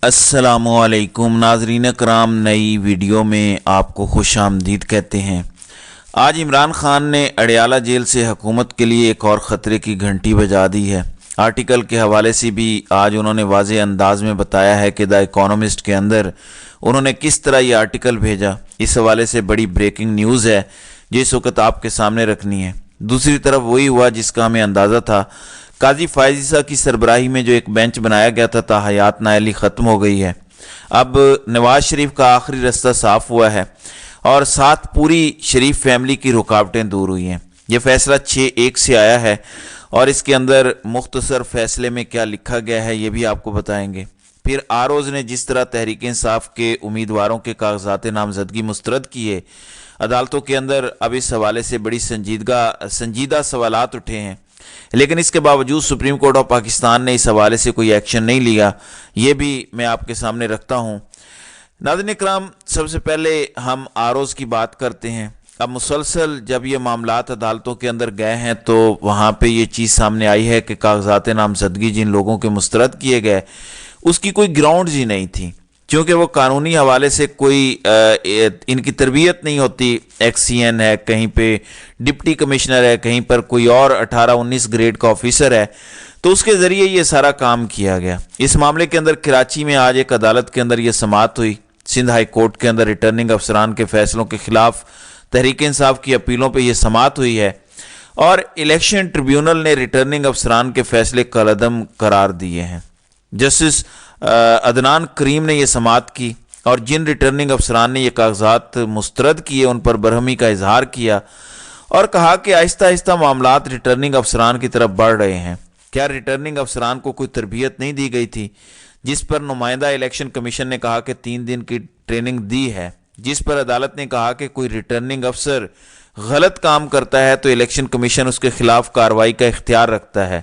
السلام علیکم ناظرین کرام، نئی ویڈیو میں آپ کو خوش آمدید کہتے ہیں۔ آج عمران خان نے اڈیالہ جیل سے حکومت کے لیے ایک اور خطرے کی گھنٹی بجا دی ہے۔ آرٹیکل کے حوالے سے بھی آج انہوں نے واضح انداز میں بتایا ہے کہ دا اکانومسٹ کے اندر انہوں نے کس طرح یہ آرٹیکل بھیجا۔ اس حوالے سے بڑی بریکنگ نیوز ہے جو اس وقت آپ کے سامنے رکھنی ہے۔ دوسری طرف وہی ہوا جس کا ہمیں اندازہ تھا۔ قاضی فائز عیسیٰ کی سربراہی میں جو ایک بینچ بنایا گیا تھا تاحیات نااہلی ختم ہو گئی ہے۔ اب نواز شریف کا آخری رستہ صاف ہوا ہے اور ساتھ پوری شریف فیملی کی رکاوٹیں دور ہوئی ہیں۔ یہ فیصلہ 6-1 سے آیا ہے اور اس کے اندر مختصر فیصلے میں کیا لکھا گیا ہے یہ بھی آپ کو بتائیں گے۔ پھر آروز نے جس طرح تحریک انصاف کے امیدواروں کے کاغذات نامزدگی مسترد کیے عدالتوں کے اندر، اب اس حوالے سے بڑی سنجیدہ سوالات اٹھے ہیں، لیکن اس کے باوجود سپریم کورٹ آف پاکستان نے اس حوالے سے کوئی ایکشن نہیں لیا۔ یہ بھی میں آپ کے سامنے رکھتا ہوں۔ ناظرین اکرام، سب سے پہلے ہم آروز کی بات کرتے ہیں۔ اب مسلسل جب یہ معاملات عدالتوں کے اندر گئے ہیں تو وہاں پہ یہ چیز سامنے آئی ہے کہ کاغذات نامزدگی جن لوگوں کے مسترد کیے گئے اس کی کوئی گراؤنڈز ہی نہیں تھی، چونکہ وہ قانونی حوالے سے کوئی ان کی تربیت نہیں ہوتی۔ ایکس سی این ہے، کہیں پہ ڈپٹی کمشنر ہے، کہیں پر کوئی اور 18-19 گریڈ کا آفیسر ہے، تو اس کے ذریعے یہ سارا کام کیا گیا۔ اس معاملے کے اندر کراچی میں آج ایک عدالت کے اندر یہ سماعت ہوئی۔ سندھ ہائی کورٹ کے اندر ریٹرننگ افسران کے فیصلوں کے خلاف تحریک انصاف کی اپیلوں پہ یہ سماعت ہوئی ہے اور الیکشن ٹریبیونل نے ریٹرننگ افسران کے فیصلے کالعدم قرار دیے ہیں۔ جسٹس عدنان کریم نے یہ سماعت کی اور جن ریٹرننگ افسران نے یہ کاغذات مسترد کیے ان پر برہمی کا اظہار کیا اور کہا کہ آہستہ آہستہ معاملات ریٹرننگ افسران کی طرف بڑھ رہے ہیں۔ کیا ریٹرننگ افسران کو کوئی تربیت نہیں دی گئی تھی؟ جس پر نمائندہ الیکشن کمیشن نے کہا کہ 3 دن کی ٹریننگ دی ہے، جس پر عدالت نے کہا کہ کوئی ریٹرننگ افسر غلط کام کرتا ہے تو الیکشن کمیشن اس کے خلاف کارروائی کا اختیار رکھتا ہے۔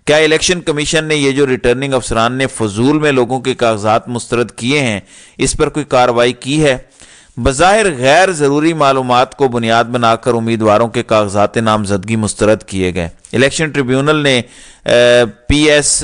کیا الیکشن کمیشن نے یہ جو ریٹرننگ افسران نے فضول میں لوگوں کے کاغذات مسترد کیے ہیں اس پر کوئی کارروائی کی ہے؟ بظاہر غیر ضروری معلومات کو بنیاد بنا کر امیدواروں کے کاغذات نامزدگی مسترد کیے گئے۔ الیکشن ٹریبیونل نے پی ایس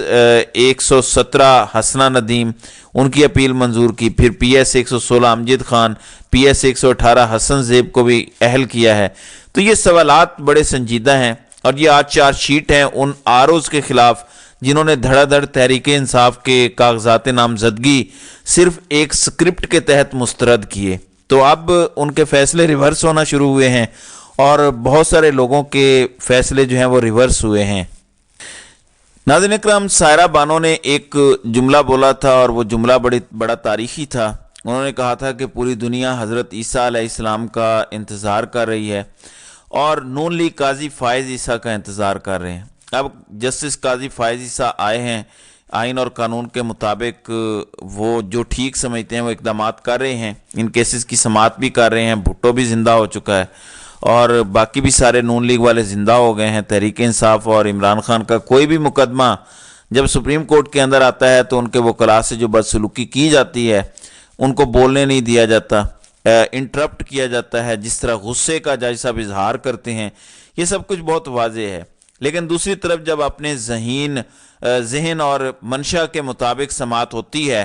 117 حسنہ ندیم ان کی اپیل منظور کی، پھر P S 116 Amjad Khan, P S 118 حسن زیب کو بھی اہل کیا ہے۔ تو یہ سوالات بڑے سنجیدہ ہیں اور یہ آج چارج شیٹ ہیں ان آروز کے خلاف جنہوں نے دھڑا دھڑ تحریک انصاف کے کاغذات نامزدگی صرف ایک سکرپٹ کے تحت مسترد کیے۔ تو اب ان کے فیصلے ریورس ہونا شروع ہوئے ہیں اور بہت سارے لوگوں کے فیصلے جو ہیں وہ ریورس ہوئے ہیں۔ ناظرین اکرام، سائرہ بانو نے ایک جملہ بولا تھا اور وہ جملہ بڑا تاریخی تھا۔ انہوں نے کہا تھا کہ پوری دنیا حضرت عیسیٰ علیہ السلام کا انتظار کر رہی ہے اور نون لیگ قاضی فائز عیسیٰ کا انتظار کر رہے ہیں۔ اب جسٹس قاضی فائز عیسیٰ آئے ہیں، آئین اور قانون کے مطابق وہ جو ٹھیک سمجھتے ہیں وہ اقدامات کر رہے ہیں، ان کیسز کی سماعت بھی کر رہے ہیں۔ بھٹو بھی زندہ ہو چکا ہے اور باقی بھی سارے نون لیگ والے زندہ ہو گئے ہیں۔ تحریک انصاف اور عمران خان کا کوئی بھی مقدمہ جب سپریم کورٹ کے اندر آتا ہے تو ان کے وکلاء سے جو بدسلوکی کی جاتی ہے ان کو بولنے نہیں دیا جاتا، انٹرپٹ کیا جاتا ہے، جس طرح غصے کا جج صاحب اظہار کرتے ہیں، یہ سب کچھ بہت واضح ہے۔ لیکن دوسری طرف جب اپنے ذہن اور منشا کے مطابق سماعت ہوتی ہے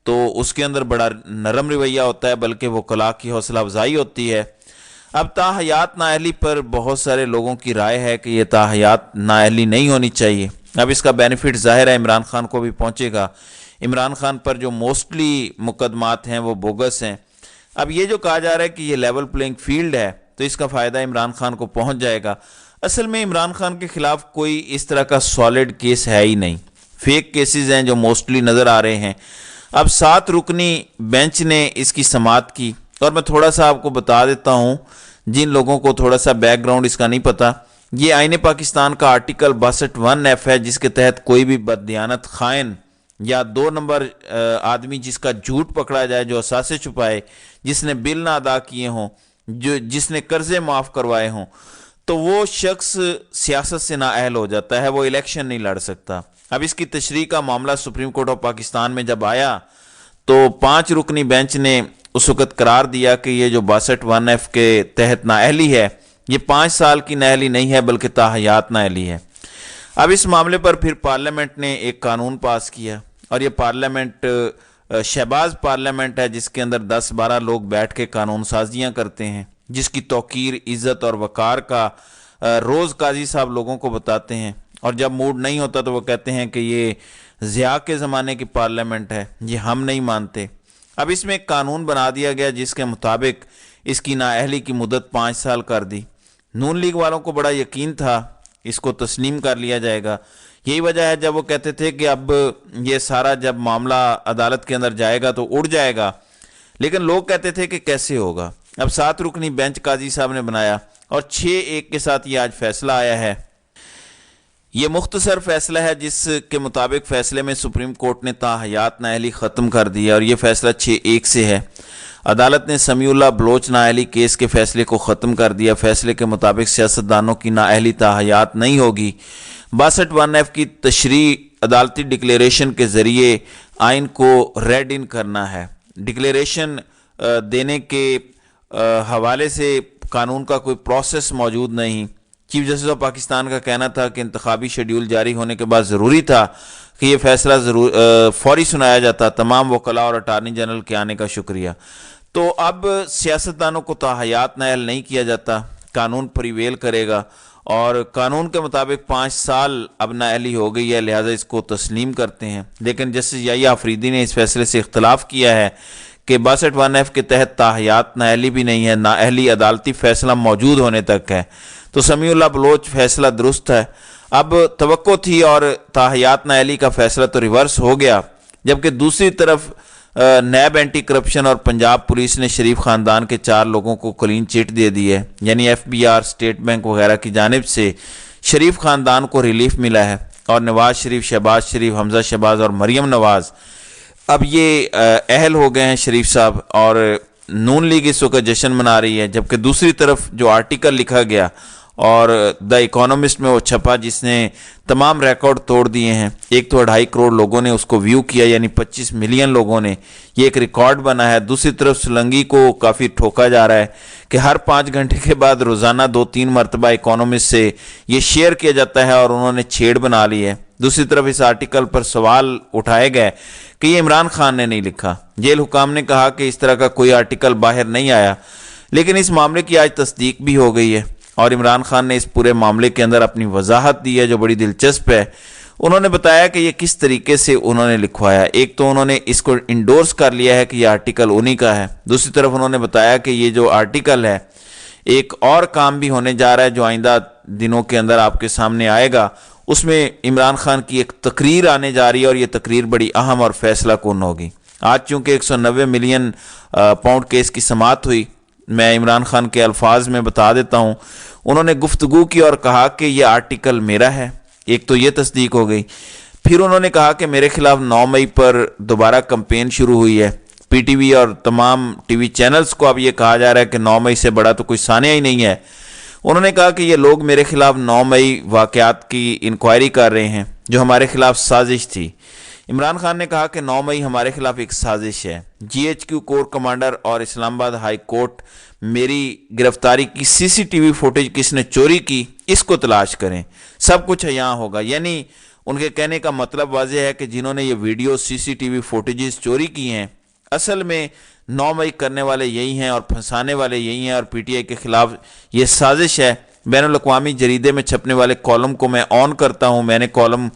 تو اس کے اندر بڑا نرم رویہ ہوتا ہے، بلکہ وکلاء کی حوصلہ افزائی ہوتی ہے۔ اب تاحیات نااہلی پر بہت سارے لوگوں کی رائے ہے کہ یہ تاحیات نااہلی نہیں ہونی چاہیے۔ اب اس کا بینیفٹ ظاہر ہے عمران خان کو بھی پہنچے گا۔ عمران خان پر جو موسٹلی مقدمات ہیں وہ بوگس ہیں۔ اب یہ جو کہا جا رہا ہے کہ یہ لیول پلینگ فیلڈ ہے تو اس کا فائدہ عمران خان کو پہنچ جائے گا۔ اصل میں عمران خان کے خلاف کوئی اس طرح کا سالڈ کیس ہے ہی نہیں، فیک کیسز ہیں جو موسٹلی نظر آ رہے ہیں۔ اب 7 رکنی بینچ نے اس کی سماعت کی اور میں تھوڑا سا آپ کو بتا دیتا ہوں جن لوگوں کو تھوڑا سا بیک گراؤنڈ اس کا نہیں پتا۔ یہ آئین پاکستان کا آرٹیکل 62(1)(f) ہے جس کے تحت کوئی بھی بددیانت خائن یا 2 نمبر آدمی جس کا جھوٹ پکڑا جائے، جو اثاثے چھپائے، جس نے بل نہ ادا کیے ہوں، جس نے قرضے معاف کروائے ہوں، تو وہ شخص سیاست سے نااہل ہو جاتا ہے، وہ الیکشن نہیں لڑ سکتا۔ اب اس کی تشریح کا معاملہ سپریم کورٹ آف پاکستان میں جب آیا تو 5 رکنی بینچ نے اس وقت قرار دیا کہ یہ جو 62(1)(f) کے تحت نااہلی ہے یہ 5 سال کی نااہلی نہیں ہے بلکہ تاحیات نااہلی ہے۔ اب اس معاملے پر پھر پارلیمنٹ نے ایک قانون پاس کیا اور یہ پارلیمنٹ شہباز پارلیمنٹ ہے جس کے اندر 10-12 لوگ بیٹھ کے قانون سازیاں کرتے ہیں، جس کی توقیر، عزت اور وقار کا روز قاضی صاحب لوگوں کو بتاتے ہیں، اور جب موڈ نہیں ہوتا تو وہ کہتے ہیں کہ یہ ضیاء کے زمانے کی پارلیمنٹ ہے، یہ ہم نہیں مانتے۔ اب اس میں ایک قانون بنا دیا گیا جس کے مطابق اس کی نااہلی کی مدت 5 سال کر دی۔ نون لیگ والوں کو بڑا یقین تھا اس کو تسلیم کر لیا جائے گا، یہی وجہ ہے جب وہ کہتے تھے کہ اب یہ سارا جب معاملہ عدالت کے اندر جائے گا تو اڑ جائے گا، لیکن لوگ کہتے تھے کہ کیسے ہوگا۔ اب 7 رکنی بینچ قاضی صاحب نے بنایا اور 6-1 کے ساتھ یہ آج فیصلہ آیا ہے۔ یہ مختصر فیصلہ ہے جس کے مطابق فیصلے میں سپریم کورٹ نے تاحیات نااہلی ختم کر دی ہے، اور یہ فیصلہ 6-1 سے ہے۔ عدالت نے سمیع اللہ بلوچ نااہلی کیس کے فیصلے کو ختم کر دیا۔ فیصلے کے مطابق سیاستدانوں کی نااہلی تاحیات نہیں ہوگی۔ 62(1)(f) کی تشریح عدالتی ڈکلیریشن کے ذریعے آئین کو ریڈ ان کرنا ہے۔ ڈکلیریشن دینے کے حوالے سے قانون کا کوئی پروسیس موجود نہیں۔ چیف جسٹس آف پاکستان کا کہنا تھا کہ انتخابی شیڈیول جاری ہونے کے بعد ضروری تھا کہ یہ فیصلہ فوری سنایا جاتا۔ تمام وکلاء اور اٹارنی جنرل کے آنے کا شکریہ۔ تو اب سیاستدانوں کو تاحیات نائل نہیں کیا جاتا، قانون پریویل کرے گا، اور قانون کے مطابق 5 سال اب نااہلی ہو گئی ہے، لہذا اس کو تسلیم کرتے ہیں۔ لیکن جسٹس یحییٰ آفریدی نے اس فیصلے سے اختلاف کیا ہے کہ 62(1)(f) کے تحت تاحیات نااہلی بھی نہیں ہے، نااہلی عدالتی فیصلہ موجود ہونے تک ہے۔ تو سمیع اللہ بلوچ فیصلہ درست ہے۔ اب توقع تھی اور تاحیات نااہلی کا فیصلہ تو ریورس ہو گیا، جبکہ دوسری طرف نیب اینٹی کرپشن اور پنجاب پولیس نے شریف خاندان کے 4 لوگوں کو کلین چٹ دے دی ہے، یعنی FBR، اسٹیٹ بینک وغیرہ کی جانب سے شریف خاندان کو ریلیف ملا ہے، اور نواز شریف، شہباز شریف، حمزہ شہباز اور مریم نواز اب یہ اہل ہو گئے ہیں شریف صاحب، اور نون لیگ اس وقت جشن منا رہی ہے۔ جبکہ دوسری طرف جو آرٹیکل لکھا گیا اور دا اکانومسٹ میں وہ چھپا جس نے تمام ریکارڈ توڑ دیے ہیں، ایک تو 2.5 کروڑ لوگوں نے اس کو ویو کیا، یعنی 25 ملین لوگوں نے، یہ ایک ریکارڈ بنا ہے۔ دوسری طرف سلنگی کو کافی ٹھوکا جا رہا ہے کہ ہر 5 گھنٹے کے بعد روزانہ 2-3 مرتبہ اکانومسٹ سے یہ شیئر کیا جاتا ہے، اور انہوں نے چھیڑ بنا لی ہے۔ دوسری طرف اس آرٹیکل پر سوال اٹھائے گئے کہ یہ عمران خان نے نہیں لکھا۔ جیل حکام نے کہا کہ اس طرح کا کوئی آرٹیکل باہر نہیں آیا، لیکن اس معاملے کی آج تصدیق بھی ہو گئی ہے، اور عمران خان نے اس پورے معاملے کے اندر اپنی وضاحت دی ہے جو بڑی دلچسپ ہے۔ انہوں نے بتایا کہ یہ کس طریقے سے انہوں نے لکھوایا۔ ایک تو انہوں نے اس کو انڈورس کر لیا ہے کہ یہ آرٹیکل انہی کا ہے، دوسری طرف انہوں نے بتایا کہ یہ جو آرٹیکل ہے ایک اور کام بھی ہونے جا رہا ہے جو آئندہ دنوں کے اندر آپ کے سامنے آئے گا، اس میں عمران خان کی ایک تقریر آنے جا رہی ہے، اور یہ تقریر بڑی اہم اور فیصلہ کن ہوگی۔ آج چونکہ 190 ملین پاؤنڈ کیس کی سماعت ہوئی، میں عمران خان کے الفاظ میں بتا دیتا ہوں۔ انہوں نے گفتگو کی اور کہا کہ یہ آرٹیکل میرا ہے، ایک تو یہ تصدیق ہو گئی۔ پھر انہوں نے کہا کہ میرے خلاف 9 مئی پر دوبارہ کمپین شروع ہوئی ہے۔ پی ٹی وی اور تمام ٹی وی چینلز کو اب یہ کہا جا رہا ہے کہ 9 مئی سے بڑا تو کوئی سانحہ ہی نہیں ہے۔ انہوں نے کہا کہ یہ لوگ میرے خلاف 9 مئی واقعات کی انکوائری کر رہے ہیں جو ہمارے خلاف سازش تھی۔ عمران خان نے کہا کہ 9 مئی ہمارے خلاف ایک سازش ہے۔ GHQ کور کمانڈر اور اسلام آباد ہائی کورٹ میری گرفتاری کی CCTV فوٹیج کس نے چوری کی اس کو تلاش کریں، سب کچھ یہاں ہوگا۔ یعنی ان کے کہنے کا مطلب واضح ہے کہ جنہوں نے یہ ویڈیو CCTV فوٹیجز چوری کی ہیں اصل میں 9 مئی کرنے والے یہی ہیں اور پھنسانے والے یہی ہیں، اور PTI کے خلاف یہ سازش ہے۔ بین الاقوامی جریدے میں چھپنے والے کالم کو میں آن کرتا ہوں، میں نے کالم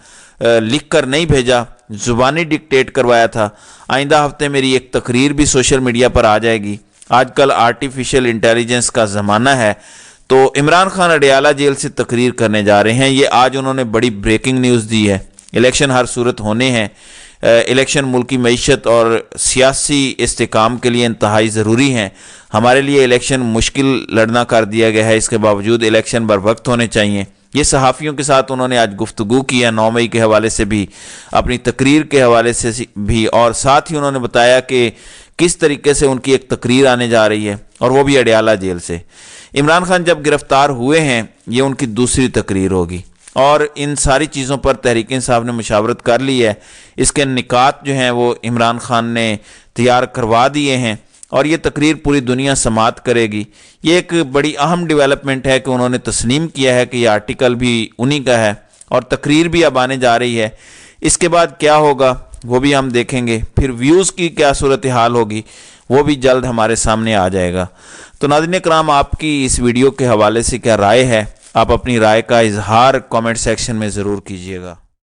لکھ کر نہیں بھیجا، زبانی ڈکٹیٹ کروایا تھا۔ آئندہ ہفتے میری ایک تقریر بھی سوشل میڈیا پر آ جائے گی۔ آج کل آرٹیفیشل انٹیلیجنس کا زمانہ ہے، تو عمران خان اڈیالہ جیل سے تقریر کرنے جا رہے ہیں۔ یہ آج انہوں نے بڑی بریکنگ نیوز دی ہے۔ الیکشن ہر صورت ہونے ہیں، الیکشن ملکی معیشت اور سیاسی استحکام کے لیے انتہائی ضروری ہیں۔ ہمارے لیے الیکشن مشکل لڑنا کر دیا گیا ہے، اس کے باوجود الیکشن بر وقت ہونے چاہیے۔ یہ صحافیوں کے ساتھ انہوں نے آج گفتگو کی ہے، 9 مئی کے حوالے سے بھی، اپنی تقریر کے حوالے سے بھی، اور ساتھ ہی انہوں نے بتایا کہ کس طریقے سے ان کی ایک تقریر آنے جا رہی ہے، اور وہ بھی اڈیالہ جیل سے۔ عمران خان جب گرفتار ہوئے ہیں یہ ان کی دوسری تقریر ہوگی، اور ان ساری چیزوں پر تحریک انصاف نے مشاورت کر لی ہے۔ اس کے نکات جو ہیں وہ عمران خان نے تیار کروا دیے ہیں، اور یہ تقریر پوری دنیا سماعت کرے گی۔ یہ ایک بڑی اہم ڈیولپمنٹ ہے کہ انہوں نے تسلیم کیا ہے کہ یہ آرٹیکل بھی انہی کا ہے، اور تقریر بھی اب آنے جا رہی ہے۔ اس کے بعد کیا ہوگا وہ بھی ہم دیکھیں گے. پھر ویوز کی کیا صورتحال ہوگی وہ بھی جلد ہمارے سامنے آ جائے گا. تو ناظرین کرام، آپ کی اس ویڈیو کے حوالے سے کیا رائے ہے؟ آپ اپنی رائے کا اظہار کامنٹ سیکشن میں ضرور کیجیے گا.